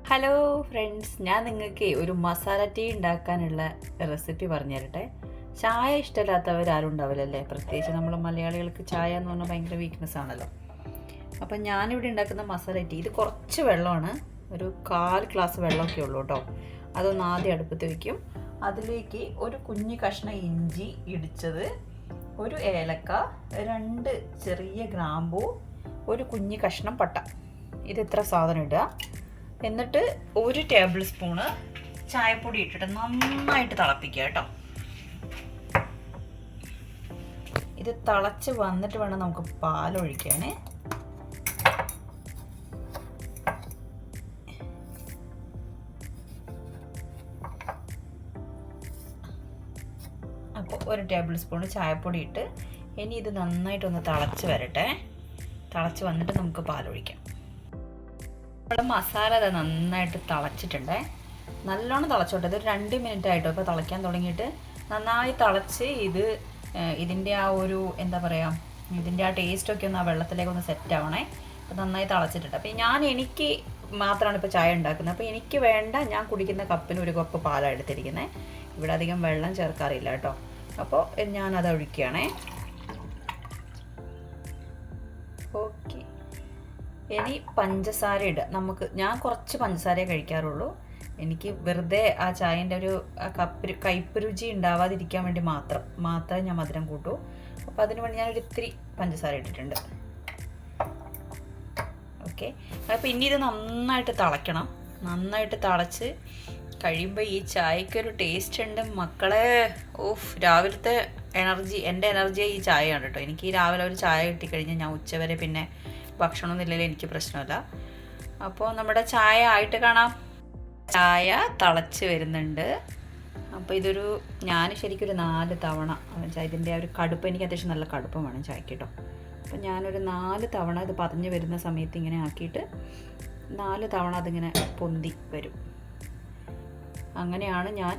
Hello friends, ഞാൻ നിങ്ങൾക്ക് ഒരു മസാല ടീ ഉണ്ടാക്കാനുള്ള റെസിപ്പി പറഞ്ഞു തരട്ടെ. ചായ ഇഷ്ടമില്ലാത്തവരാരും ഉണ്ടാവില്ലല്ലേ, പ്രത്യേകിച്ച് നമ്മൾ മലയാളികൾക്ക് ചായ എന്ന് പറഞ്ഞാൽ ഭയങ്കര വീക്ക്നെസ് ആണല്ലോ. അപ്പം ഞാനിവിടെ ഉണ്ടാക്കുന്ന മസാല ടീ, ഇത് കുറച്ച് വെള്ളമാണ്, ഒരു 1/4 ഗ്ലാസ് വെള്ളമൊക്കെ ഉള്ളൂ കേട്ടോ. അതൊന്ന് ആദ്യം അടുപ്പത്ത് വയ്ക്കും. അതിലേക്ക് ഒരു കുഞ്ഞ് കഷ്ണം ഇഞ്ചി ഇടിച്ചത്, ഒരു ഏലക്ക, 2 ചെറിയ ഗ്രാമ്പൂ, ഒരു കുഞ്ഞ് കഷ്ണം പട്ട, ഇത് ഇത്ര സാധനം ഇടുക. എന്നിട്ട് 1 ടേബിൾ സ്പൂണ് ചായപ്പൊടി ഇട്ടിട്ട് നന്നായിട്ട് തിളപ്പിക്കുക കേട്ടോ. ഇത് തിളച്ച് വന്നിട്ട് വേണം നമുക്ക് പാലൊഴിക്കാൻ. അപ്പോൾ 1 ടേബിൾ സ്പൂണ് ചായപ്പൊടി ഇട്ട് ഇനി ഇത് നന്നായിട്ടൊന്ന് തിളച്ച് വരട്ടെ. തിളച്ച് വന്നിട്ട് നമുക്ക് പാലൊഴിക്കാം. ഇവിടെ മസാല അത് നന്നായിട്ട് തിളച്ചിട്ടുണ്ട്. നല്ലോണം തിളച്ചോട്ടെ, ഇത് 2 മിനിറ്റ് ആയിട്ടോ ഇപ്പോൾ തിളയ്ക്കാൻ തുടങ്ങിയിട്ട്. നന്നായി തിളച്ച് ഇതിൻ്റെ ആ ഒരു എന്താ പറയുക, ഇതിൻ്റെ ആ ടേസ്റ്റൊക്കെ ഒന്ന് ആ വെള്ളത്തിലേക്കൊന്ന് സെറ്റ് ആവണേ. അപ്പോൾ നന്നായി തിളച്ചിട്ടുണ്ട്. അപ്പോൾ എനിക്ക് മാത്രമാണ് ഇപ്പോൾ ചായ ഉണ്ടാക്കുന്നത്. അപ്പോൾ എനിക്ക് വേണ്ട, ഞാൻ കുടിക്കുന്ന കപ്പിന് 1 കപ്പ് പാലാണ് എടുത്തിരിക്കുന്നത്. ഇവിടെ അധികം വെള്ളം ചേർക്കാറില്ല കേട്ടോ. അപ്പോൾ ഞാനത് ഒഴിക്കുകയാണേ. ഓക്കെ, ഇനി പഞ്ചസാര ഇടുക. ഞാൻ കുറച്ച് പഞ്ചസാരയെ കഴിക്കാറുള്ളൂ. എനിക്ക് വെറുതെ ആ ചായൻ്റെ ഒരു കയ്പ്പ് രുചി ഉണ്ടാവാതിരിക്കാൻ വേണ്ടി മാത്രമേ ഞാൻ മധുരം കൂട്ടൂ. അപ്പോൾ അതിന് വേണ്ടി ഞാനൊരു ഇത്തിരി പഞ്ചസാര ഇട്ടിട്ടുണ്ട്. ഓക്കെ, അപ്പോൾ ഇനി ഇത് നന്നായിട്ട് തിളയ്ക്കണം. നന്നായിട്ട് തിളച്ച് കഴിയുമ്പോൾ ഈ ചായക്കൊരു ടേസ്റ്റ് ഉണ്ട് മക്കളെ. രാവിലത്തെ എൻ്റെ എനർജി ഈ ചായയാണ് കേട്ടോ. എനിക്ക് ഈ രാവിലെ ഒരു ചായ കിട്ടിക്കഴിഞ്ഞാൽ ഞാൻ ഉച്ചവരെ പിന്നെ ഭക്ഷണമൊന്നും ഇല്ലെങ്കിൽ എനിക്ക് പ്രശ്നമില്ല. അപ്പോൾ നമ്മുടെ ചായ ആയിട്ട് കാണാം. ചായ തിളച്ച് വരുന്നുണ്ട്. അപ്പോൾ ഞാൻ ശരിക്കും ഒരു 4 തവണ ഇതിൻ്റെ ഒരു കടുപ്പം, എനിക്ക് അത്യാവശ്യം നല്ല കടുപ്പം വേണം ചായക്ക് കേട്ടോ. അപ്പോൾ ഞാനൊരു 4 തവണ ഇത് പതഞ്ഞ് വരുന്ന സമയത്ത് ഇങ്ങനെ ആക്കിയിട്ട് 4 തവണ അതിങ്ങനെ പൊന്തി വരും. അങ്ങനെയാണ് ഞാൻ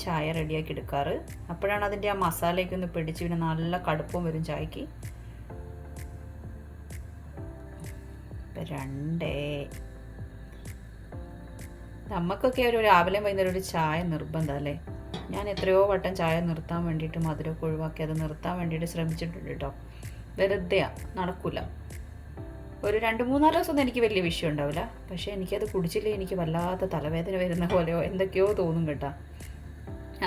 ചായ റെഡിയാക്കി എടുക്കാറ്. അപ്പോഴാണ് അതിൻ്റെ ആ മസാലയ്ക്കൊന്ന് പിടിച്ച് പിന്നെ നല്ല കടുപ്പം വരും ചായക്ക്. 2 നമുക്കൊക്കെ ഒരു രാവിലെ വൈകുന്നേരം ഒരു ചായ നിർബന്ധം അല്ലേ. ഞാൻ എത്രയോ വട്ടം ചായ നിർത്താൻ വേണ്ടിയിട്ട് മധുരമൊക്കെ ഒഴിവാക്കി അത് നിർത്താൻ വേണ്ടിയിട്ട് ശ്രമിച്ചിട്ടുണ്ട് കേട്ടോ. വെറുതെയാണ്, നടക്കില്ല. ഒരു 2-3 ദിവസമൊന്നും എനിക്ക് വലിയ വിഷയം ഉണ്ടാവില്ല. പക്ഷേ എനിക്കത് കുടിച്ചില്ലേ എനിക്ക് വല്ലാത്ത തലവേദന വരുന്ന പോലെയോ എന്തൊക്കെയോ തോന്നും കേട്ടോ.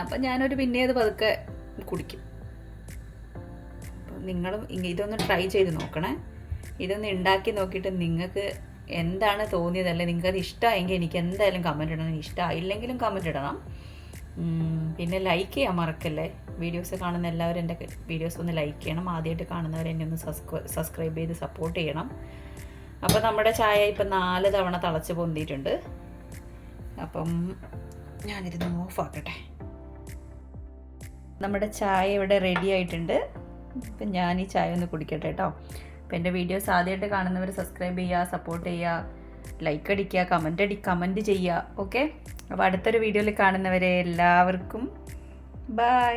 അപ്പം പിന്നെ അത് പതുക്കെ കുടിക്കും. അപ്പം നിങ്ങളും ഇതൊന്ന് ട്രൈ ചെയ്ത് നോക്കണേ. ഇതൊന്ന് ഉണ്ടാക്കി നോക്കിയിട്ട് നിങ്ങൾക്ക് എന്താണ് തോന്നിയതല്ലേ, നിങ്ങൾക്കത് ഇഷ്ടമായെങ്കിൽ എനിക്ക് എന്തായാലും കമൻറ്റ് ഇടണം. ഇഷ്ടമായില്ലെങ്കിലും കമൻറ്റ് ഇടണം. പിന്നെ ലൈക്ക് ചെയ്യാൻ മറക്കല്ലേ. വീഡിയോസ് കാണുന്ന എല്ലാവരും എൻ്റെ വീഡിയോസ് ഒന്ന് ലൈക്ക് ചെയ്യണം. ആദ്യമായിട്ട് കാണുന്നവർ എന്നെ ഒന്ന് സബ്സ്ക്രൈബ് ചെയ്ത് സപ്പോർട്ട് ചെയ്യണം. അപ്പോൾ നമ്മുടെ ചായ ഇപ്പം 4 തവണ തിളച്ച് പൊന്തിയിട്ടുണ്ട്. അപ്പം ഞാനിതൊന്ന് ഓഫാക്കട്ടെ. നമ്മുടെ ചായ ഇവിടെ റെഡി ആയിട്ടുണ്ട്. ഇപ്പം ഞാൻ ഈ ചായ ഒന്ന് കുടിക്കട്ടെ കേട്ടോ. അപ്പോൾ എൻ്റെ വീഡിയോസ് ആദ്യമായിട്ട് കാണുന്നവർ സബ്സ്ക്രൈബ് ചെയ്യുക, സപ്പോർട്ട് ചെയ്യുക, ലൈക്ക് അടിക്കുക, കമൻറ്റ് ചെയ്യുക. ഓക്കെ, അപ്പോൾ അടുത്തൊരു വീഡിയോയിൽ കാണുന്നവരെ എല്ലാവർക്കും ബൈ.